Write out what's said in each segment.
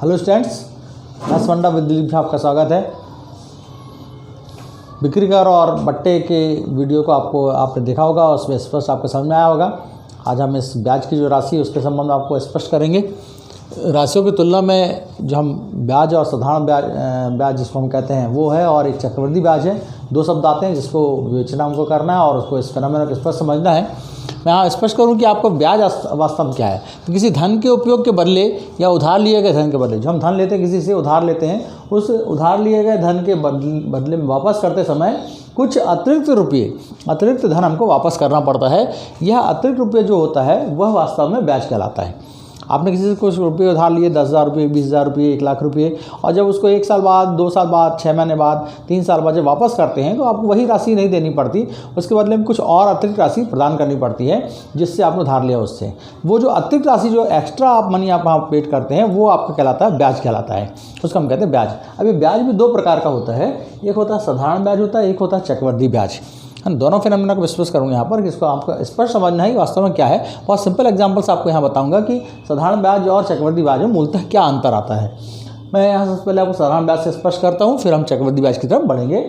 Hello students, maths फंडा with Dilip में आपका स्वागत है। बिक्री कर और बट्टे के वीडियो को आपने देखा होगा, उसमें स्पष्ट आपको समझ में आया होगा। आज हम इस ब्याज की जो राशि है उसके संबंध में आपको स्पष्ट करेंगे। राशियों की तुलना में जो हम ब्याज और साधारण ब्याज जिसको हम कहते हैं वो है, और एक चक्रवृद्धि ब्याज है। दो शब्द आते हैं जिसको विवेचना हमको करना है और उसको इस फिनोमेना को स्पष्ट समझना है। मैं यहाँ स्पष्ट करूँ कि आपको ब्याज वास्तव में क्या है। तो किसी धन के उपयोग के बदले या उधार लिए गए धन के बदले, जो हम धन लेते हैं किसी से उधार लेते हैं, उस उधार लिए गए धन के बदले में वापस करते समय कुछ अतिरिक्त धन हमको वापस करना पड़ता है। यह अतिरिक्त रुपये जो होता है वह वास्तव में ब्याज कहलाता है। आपने किसी से कुछ रुपये उधार लिए, 10,000 रुपये, 20,000 रुपये, 1,00,000 रुपये, और जब उसको 1 साल बाद, 2 साल बाद, 6 महीने बाद, 3 साल बाद जब वापस करते हैं तो आपको वही राशि नहीं देनी पड़ती, उसके बदले में कुछ और अतिरिक्त राशि प्रदान करनी पड़ती है जिससे आपने उधार लिया उससे। वो जो अतिरिक्त राशि, जो एक्स्ट्रा आप मनी आप वहाँ पेड करते हैं, वो आपका कहलाता है ब्याज कहलाता है। उसको हम कहते हैं ब्याज। अभी ब्याज भी 2 प्रकार का होता है, एक होता है साधारण ब्याज होता है, एक होता है चक्रवृद्धि ब्याज। हम दोनों फिनोमेना को विस्तार करूँगा यहाँ पर, जिसको आपको स्पष्ट समझना है वास्तव में क्या है। बहुत सिंपल एग्जांपल्स आपको यहाँ बताऊंगा कि साधारण ब्याज और चक्रवृद्धि ब्याज में मूलतः क्या अंतर आता है। मैं यहाँ सबसे पहले आपको साधारण ब्याज से स्पष्ट करता हूँ, फिर हम चक्रवृद्धि ब्याज की तरफ बढ़ेंगे।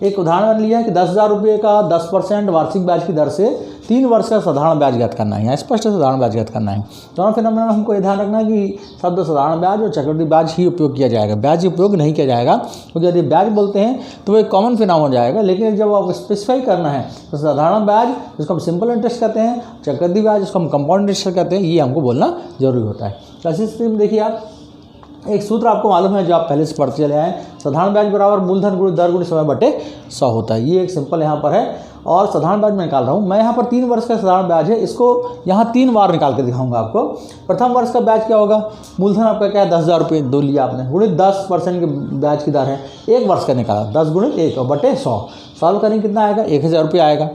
एक उदाहरण लिया है कि 10,000 रुपये का 10% वार्षिक ब्याज की दर से 3 वर्ष का साधारण ब्याज ज्ञात करना है। यहाँ स्पष्ट साधारण ब्याज ज्ञात करना है। दोनों फिनोमेना में हमको ये ध्यान रखना है कि शब्द साधारण ब्याज और चक्रवृद्धि ब्याज ही उपयोग किया जाएगा, ब्याज उपयोग नहीं किया जाएगा, क्योंकि यदि ब्याज बोलते हैं तो वो एक कॉमन फिनोमेना हो जाएगा। लेकिन जब आपको स्पेसिफाई करना है तो साधारण ब्याज जिसको हम सिंपल इंटरेस्ट कहते हैं, चक्रवृद्धि ब्याज जिसको हम कंपाउंड इंटरेस्ट कहते हैं, ये हमको बोलना जरूरी होता है। क्लासिक स्ट्रीम देखिए, आप एक सूत्र आपको मालूम है जो आप पहले से पढ़ते चले आए, साधारण ब्याज बराबर मूलधन गुणित दर गुणित समय बटे 100 होता है। ये एक सिंपल यहाँ पर है। और साधारण ब्याज मैं निकाल रहा हूँ। मैं यहाँ पर 3 वर्ष का साधारण ब्याज है, इसको यहाँ 3 बार निकाल के दिखाऊंगा आपको। प्रथम वर्ष का ब्याज क्या होगा, मूलधन आपका क्या है, 10,000 रुपये दो लिया आपने, गुणित 10% के ब्याज की दर है, 1 वर्ष का निकाला, 10 गुणित 1 और बटे 100। सॉल्व करेंगे कितना आएगा, 1,000 रुपये आएगा।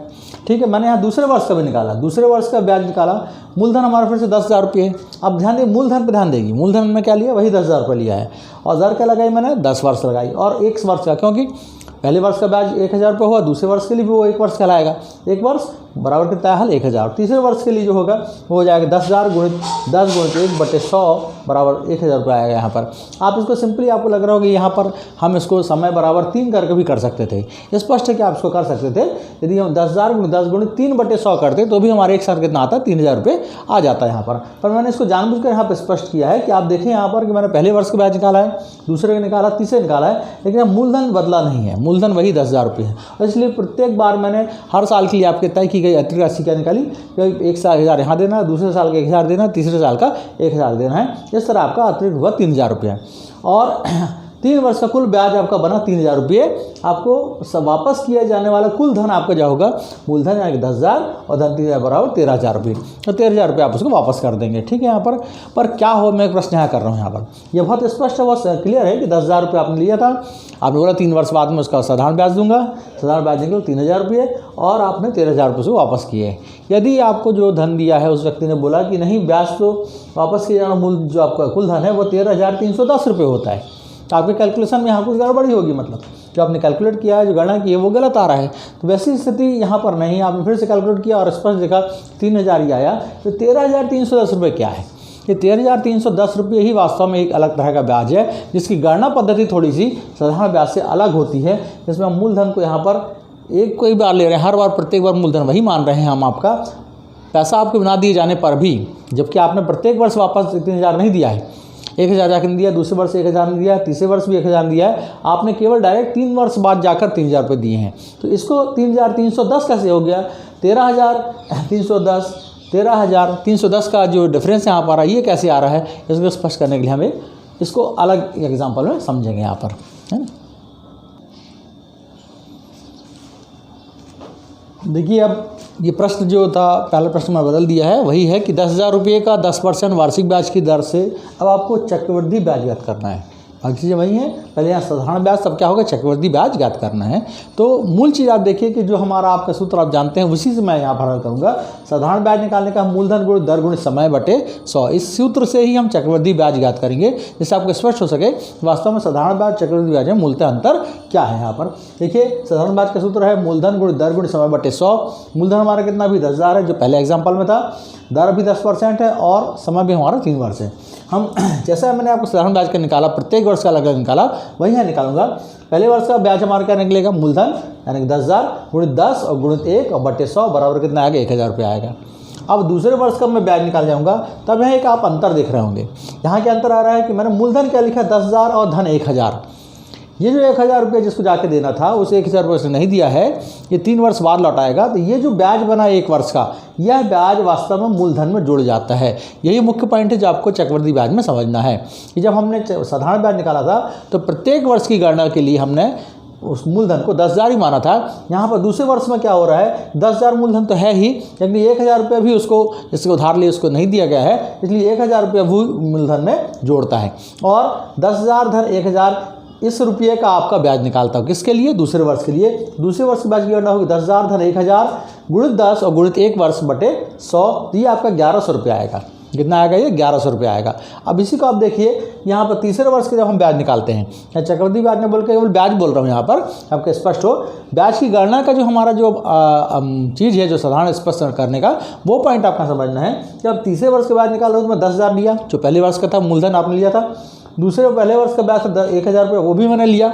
ठीक है, मैंने यहाँ दूसरे वर्ष का भी निकाला, दूसरे वर्ष का ब्याज निकाला। मूलधन हमारा फिर से 10,000 रुपये है। अब ध्यान दें, मूलधन पे ध्यान देगी। मूलधन में क्या लिया, वही 10,000 रुपये लिया है, और दर क्या लगाई मैंने, 10 वर्ष लगाई, और 1 वर्ष का, क्योंकि पहले वर्ष का ब्याज 1,000 रुपये हुआ, दूसरे वर्ष के लिए भी वो 1 वर्ष कहलाएगा। 1 वर्ष बराबर कितना है, 1,000। तीसरे वर्ष के लिए जो होगा वो हो जाएगा 10,000 गुणित 10 गुणित 1 बटे 100 बराबर 1,000 रुपये आएगा। यहाँ पर आप इसको सिंपली, आपको लग रहा होगा यहाँ पर हम इसको समय बराबर 3 करके भी कर सकते थे। स्पष्ट है कि आप इसको कर सकते थे। यदि हम 10,000 गुणित 10 गुणित 3 बटे 100 करते तो भी हमारे एक साथ कितना आता है, 3,000 रुपये आ जाता है यहाँ पर मैंने इसको जानबूझकर यहाँ पर स्पष्ट किया है कि आप देखें यहाँ पर कि मैंने पहले वर्ष का ब्याज निकाला है, दूसरे का निकाला, तीसरे निकाला है, लेकिन मूलधन बदला नहीं है, मूलधन वही 10,000 रुपये है। और इसलिए प्रत्येक बार मैंने हर साल के लिए आपके तय की गई अतिरिक्त राशि क्या निकाली, एक साल 1,000 यहाँ देना, दूसरे साल का 1,000 देना, तीसरे साल का 1,000 देना है। इस तरह आपका अतिरिक्त हुआ 3,000 रुपये। और 3 वर्ष का कुल ब्याज आपका बना 3,000 रुपये। आपको सब वापस किया जाने वाला कुल धन आपका क्या होगा, मूलधन यानी कि 10,000 और धन 3,000 बराबर 13,000 रुपये। तो 13,000 रुपये आप उसको वापस कर देंगे। ठीक है, यहाँ पर क्या हो, मैं एक प्रश्न यहाँ कर रहा हूँ। यहाँ पर यह बहुत स्पष्ट है, बहुत क्लियर है कि 10,000 रुपये आपने लिया था, आपने बोला 3 वर्ष बाद में उसका साधारण ब्याज दूंगा, साधारण ब्याज निकल 3,000 रुपये, और आपने 13,000 रुपये से वापस किए। यदि आपको जो धन दिया है उस व्यक्ति ने बोला कि नहीं, ब्याज तो वापस किया जाना, मूल जो आपका कुल धन है वो 13,310 रुपये होता है, तो आपके कैलकुलेशन में यहाँ कुछ गड़बड़ी होगी, मतलब जो आपने कैलकुलेट किया है, जो गणना की है वो गलत आ रहा है। तो वैसी स्थिति यहाँ पर नहीं, आपने फिर से कैलकुलेट किया और स्पष्ट देखा 3,000 ही आया। तो 13,310 रुपये क्या है, ये 13,310 रुपये ही वास्तव में एक अलग तरह का ब्याज है, जिसकी गणना पद्धति थोड़ी सी साधारण ब्याज से अलग होती है। जिसमें हम मूलधन को यहाँ पर एक कोई बार ले रहे हैं, हर बार प्रत्येक बार मूलधन वही मान रहे हैं हम, आपका पैसा आपको बिना दिए जाने पर भी, जबकि आपने प्रत्येक वर्ष वापस 3,000 नहीं दिया है। 1,000 जाकर दिया, दूसरे वर्ष 1,000 दिया, तीसरे वर्ष भी 1,000 दिया है, आपने केवल डायरेक्ट 3 वर्ष बाद जाकर 3,000 रुपये दिए हैं। तो इसको 3,310 कैसे हो गया, 13,310 का जो डिफरेंस यहाँ पर आ रहा है, ये कैसे आ रहा है, इसको स्पष्ट करने के लिए हमें इसको अलग एग्जाम्पल में समझेंगे यहाँ पर, है ना। देखिए, अब ये प्रश्न जो था, पहला प्रश्न में बदल दिया है, वही है कि 10,000 रुपये का 10% वार्षिक ब्याज की दर से अब आपको चक्रवृद्धि ब्याज ज्ञात करना है। बाकी चीज़ें वही हैं। पहले यहाँ साधारण ब्याज, तब क्या होगा, चक्रवृद्धि ब्याज ज्ञात करना है। तो मूल चीज़ आप देखिए कि जो हमारा आपका सूत्र आप जानते हैं उसी से मैं यहाँ पर हल करूँगा। साधारण ब्याज निकालने का मूलधन गुणित दर गुणित समय बटे 100, इस सूत्र से ही हम चक्रवृद्धि ब्याज ज्ञात करेंगे, जिससे आपको स्पष्ट हो सके वास्तव में साधारण ब्याज चक्रवृद्धि ब्याज में मूलतः अंतर क्या है। यहाँ पर देखिए साधारण ब्याज का सूत्र है मूलधन गुणित दर गुणित समय बटे 100। मूलधन हमारा कितना भी 10,000 है, जो पहले एग्जाम्पल में था। दर भी 10% है और समय भी हमारा 3 वर्ष है। हम जैसा मैंने आपको साधारण ब्याज का निकाला, प्रत्येक वर्ष का अलग अलग निकाला, वही यहाँ निकालूंगा। पहले वर्ष का ब्याज हमारा क्या निकलेगा, मूलधन यानी 10,000 गुणित 10 और गुणित 1 और बटे 100 बराबर कितना आएगा, 1,000 रुपये आएगा। अब दूसरे वर्ष का मैं ब्याज निकाल जाऊंगा, तब यहाँ एक आप अंतर देख रहे होंगे। यहाँ क्या अंतर आ रहा है कि मैंने मूलधन क्या लिखा, 10,000 और धन 1,000। ये जो 1,000 रुपये जिसको जाके देना था, उस 1,000 रुपये से नहीं दिया है, ये 3 वर्ष बाद लौटाएगा। तो ये जो ब्याज बना 1 वर्ष का, यह ब्याज वास्तव में मूलधन में जुड़ जाता है। यही मुख्य पॉइंट है जो आपको चक्रवृद्धि ब्याज में समझना है कि जब हमने साधारण ब्याज निकाला था तो प्रत्येक वर्ष की गणना के लिए हमने उस मूलधन को 10,000 ही माना था। यहाँ पर दूसरे वर्ष में क्या हो रहा है, 10,000 मूलधन तो है ही, लेकिन 1,000 रुपये भी उसको जिसको उधार लिए उसको नहीं दिया गया है, इसलिए 1,000 रुपये भी मूलधन में जोड़ता है। और 10,000 धन 1,000 इस रुपये का आपका ब्याज निकालता हूँ, किसके लिए, दूसरे वर्ष के लिए। दूसरे वर्ष की ब्याज की गणना होगी 10,000 धन 1,000 गुणित 10 और गुणित 1 वर्ष बटे 100, तो ये आपका 1,100 रुपये आएगा। कितना आएगा, ये 1,100 रुपये आएगा। अब इसी को आप देखिए यहाँ पर तीसरे वर्ष के जब हम ब्याज निकालते हैं, या चक्रवृद्धि ब्याज नहीं बोल के केवल ब्याज बोल रहा हूँ यहाँ पर, आपको स्पष्ट हो। ब्याज की गणना का जो हमारा जो चीज़ है, जो साधारण स्पष्ट करने का, वो पॉइंट आपका समझना है कि अब तीसरे वर्ष के ब्याज निकाल रहा हूँ तो मैं 10,000 लिया, जो पहले वर्ष का था मूलधन आपने लिया था। दूसरे पहले वर्ष का ब्याज 1,000 रुपये, वो भी मैंने लिया।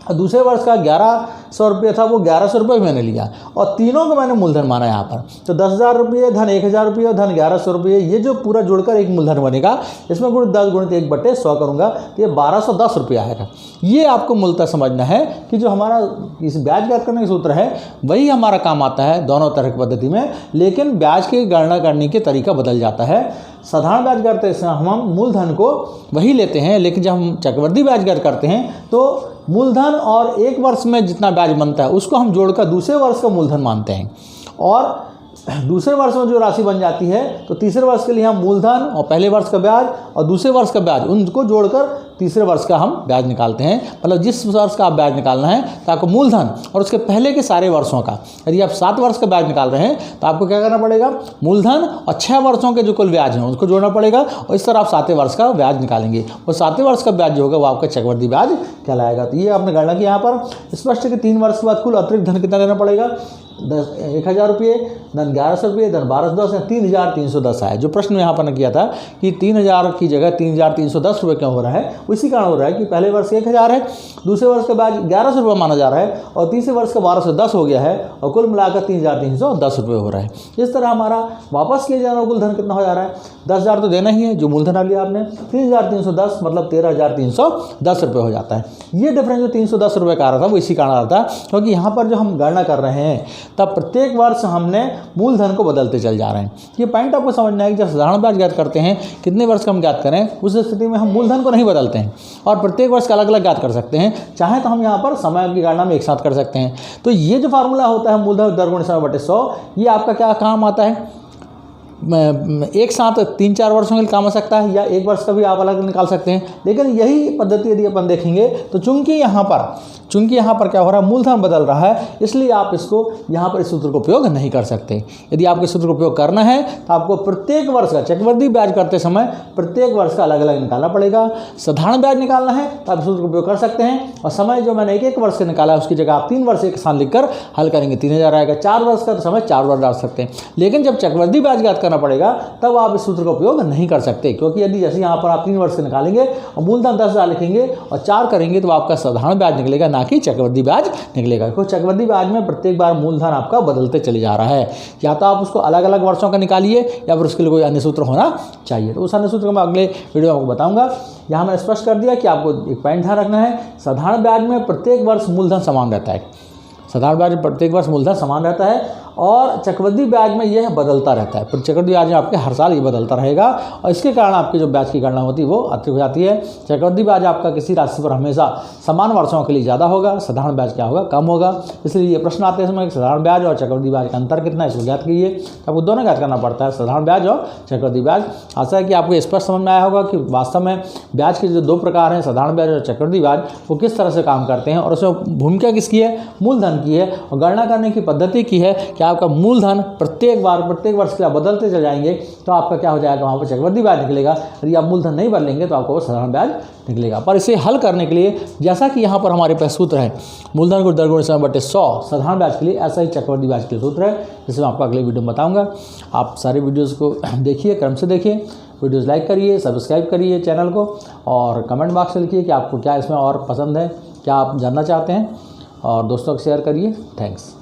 और दूसरे वर्ष का 1,100 रुपये था, वो 1,100 रुपये भी मैंने लिया, और तीनों को मैंने मूलधन माना यहाँ पर। तो 10,000 रुपये धन 1,000 रुपये और धन 1,100 रुपये, ये जो पूरा जोड़कर एक मूलधन बनेगा, इसमें गुणित 10 गुणित 1 बटे 100 करूँगा, तो ये 1,210 रुपये आएगा। ये आपको मूलतः समझना है कि जो हमारा इस ब्याज ज्ञात करने का सूत्र है, वही हमारा काम आता है दोनों तरह की पद्धति में, लेकिन ब्याज की गणना करने के तरीका बदल जाता है। साधारण ब्याज करते हैं हम मूलधन को वही लेते हैं, लेकिन जब हम चक्रवृद्धि ब्याज ज्ञात करते हैं तो मूलधन और 1 वर्ष में जितना ब्याज बनता है उसको हम जोड़कर दूसरे वर्ष का मूलधन मानते हैं, और दूसरे वर्ष में जो राशि बन जाती है तो तीसरे वर्ष के लिए हम मूलधन और पहले वर्ष का ब्याज और दूसरे वर्ष का ब्याज, उनको जोड़कर तीसरे वर्ष का हम ब्याज निकालते हैं। मतलब जिस वर्ष का आप ब्याज निकालना है तो आपको मूलधन और उसके पहले के सारे वर्षों का, यदि आप 7 वर्ष का ब्याज निकाल रहे हैं तो आपको क्या करना पड़ेगा, मूलधन और 6 वर्षों के जो कुल ब्याज हैं उसको जोड़ना पड़ेगा, और इस तरह आप 7वें वर्ष का ब्याज निकालेंगे, और 7वें वर्ष का ब्याज जो होगा वो आपका चक्रवृद्धि ब्याज कहलाएगा। तो ये आपने गणना की यहाँ पर स्पष्ट है कि 3 वर्ष के बाद कुल अतिरिक्त धन कितना देना पड़ेगा, 1,000 रुपये, धन 1,100 रुपये, धन 1,210 या 3,310 आया। जो प्रश्न यहाँ पर किया था कि 3,000 की जगह 3,310 रुपये क्यों हो रहा है, उसी कारण हो रहा है कि पहले वर्ष 1,000 है, दूसरे वर्ष का ब्याज 1,100 रुपये माना जा रहा है, और तीसरे वर्ष का 1,210 हो गया है, और कुल मिलाकर 3,310 रुपये हो रहा है। इस तरह हमारा वापस किया जाना कुल धन कितना हो जा रहा है, 10,000 तो देना ही है जो मूलधन लिया आपने, 3,310 मतलब 13,310 रुपये हो जाता है। ये डिफरेंस जो 310 रुपये का आ रहा था वो इसी कारण आ रहा था, क्योंकि यहाँ पर जो हम गणना कर रहे हैं तब प्रत्येक वर्ष हमने मूलधन को बदलते चल जा रहे हैं। ये पॉइंट आपको समझना है कि जब साधारण ब्याज ज्ञात करते हैं, कितने वर्ष का हम ज्ञात करें, उस स्थिति में हम मूलधन को नहीं बदलते हैं और प्रत्येक वर्ष का अलग अलग ज्ञात कर सकते हैं। चाहे तो हम यहाँ पर समय की गणना में एक साथ कर सकते हैं। तो ये जो फार्मूला होता है मूलधन दर गुणित समय बटे 100, ये आपका क्या काम आता है, एक साथ 3-4 वर्षों के लिए काम आ सकता है, या 1 वर्ष का भी आप अलग निकाल सकते हैं। लेकिन यही पद्धति यदि अपन देखेंगे तो चूंकि यहाँ पर क्या हो रहा है, मूलधन बदल रहा है, इसलिए आप इसको यहाँ पर इस सूत्र का उपयोग नहीं कर सकते। यदि आपको इस सूत्र का उपयोग करना है तो आपको प्रत्येक वर्ष का चक्रवृद्धि ब्याज करते समय प्रत्येक वर्ष का अलग अलग निकालना पड़ेगा। साधारण ब्याज निकालना है तो आप इस सूत्र का उपयोग कर सकते हैं, और समय जो मैंने 1-1 वर्ष से निकाला है उसकी जगह आप 3 वर्ष एक साथ लिखकर हल करेंगे, 3,000 आएगा। 4 वर्ष का तो समय 4 बार डाल सकते हैं। लेकिन जब चक्रवृद्धि ब्याज ज्ञात करना पड़ेगा तब आप इस सूत्र का उपयोग नहीं कर सकते, क्योंकि यदि जैसे यहाँ पर आप 3 वर्ष से निकालेंगे और मूलधन 10,000 लिखेंगे और 4 करेंगे तो आपका साधारण ब्याज निकलेगा, ना कि चक्रवृद्धि ब्याज निकलेगा। क्योंकि चक्रवृद्धि ब्याज में प्रत्येक बार मूलधन आपका बदलते चले जा रहा है। या तो आप उसको अलग अलग वर्षों का निकालिए, या फिर उसके लिए कोई अन्य सूत्र होना चाहिए। तो उस अन्य सूत्र को मैं अगले वीडियो में आपको बताऊंगा। यहाँ मैंने स्पष्ट कर दिया कि आपको एक पॉइंट ध्यान रखना है, साधारण ब्याज में प्रत्येक वर्ष मूलधन समान रहता है। साधारण ब्याज प्रत्येक वर्ष मूलधन समान रहता है, और चक्रवृद्धि ब्याज में यह बदलता रहता है, पर चक्रवृद्धि ब्याज में आपके हर साल ये बदलता रहेगा और इसके कारण आपकी जो ब्याज की गणना होती है वो अतिरिक्त हो जाती है। चक्रवृद्धि ब्याज आपका किसी राशि पर हमेशा समान वर्षों के लिए ज़्यादा होगा, साधारण ब्याज क्या होगा, कम होगा। इसलिए ये प्रश्न आते हैं समय साधारण ब्याज और चक्रवृद्धि ब्याज का अंतर कितना है इसको ज्ञात कीजिए। आपको दोनों ज्ञात करना पड़ता है, साधारण ब्याज और चक्रवृद्धि ब्याज। आशा है कि आपको स्पष्ट समझ में आया होगा कि वास्तव में ब्याज के जो दो प्रकार हैं, साधारण ब्याज और चक्रवृद्धि ब्याज, वो किस तरह से काम करते हैं और उसमें भूमिका किसकी है, मूलधन की है और गणना करने की पद्धति की है कि आपका मूलधन प्रत्येक वर्ष के लिए बदलते चले जाएंगे तो आपका क्या हो जाएगा, वहाँ पर चक्रवृद्धि ब्याज निकलेगा। यदि आप मूलधन नहीं बदलेंगे तो आपको वो साधारण ब्याज निकलेगा। पर इसे हल करने के लिए जैसा कि यहाँ पर हमारे पास सूत्र है मूलधन को दर गुणा समय बटे 100 साधारण ब्याज के लिए, ऐसा ही चक्रवृद्धि ब्याज के लिए सूत्र है, जिसे मैं आपको अगले वीडियो में बताऊंगा। आप सारे वीडियोज़ को देखिए, क्रम से देखिए, वीडियोज़ लाइक करिए, सब्सक्राइब करिए चैनल को और कमेंट बॉक्स में लिखिए कि आपको क्या इसमें और पसंद है, क्या आप जानना चाहते हैं और दोस्तों को शेयर करिए। थैंक्स।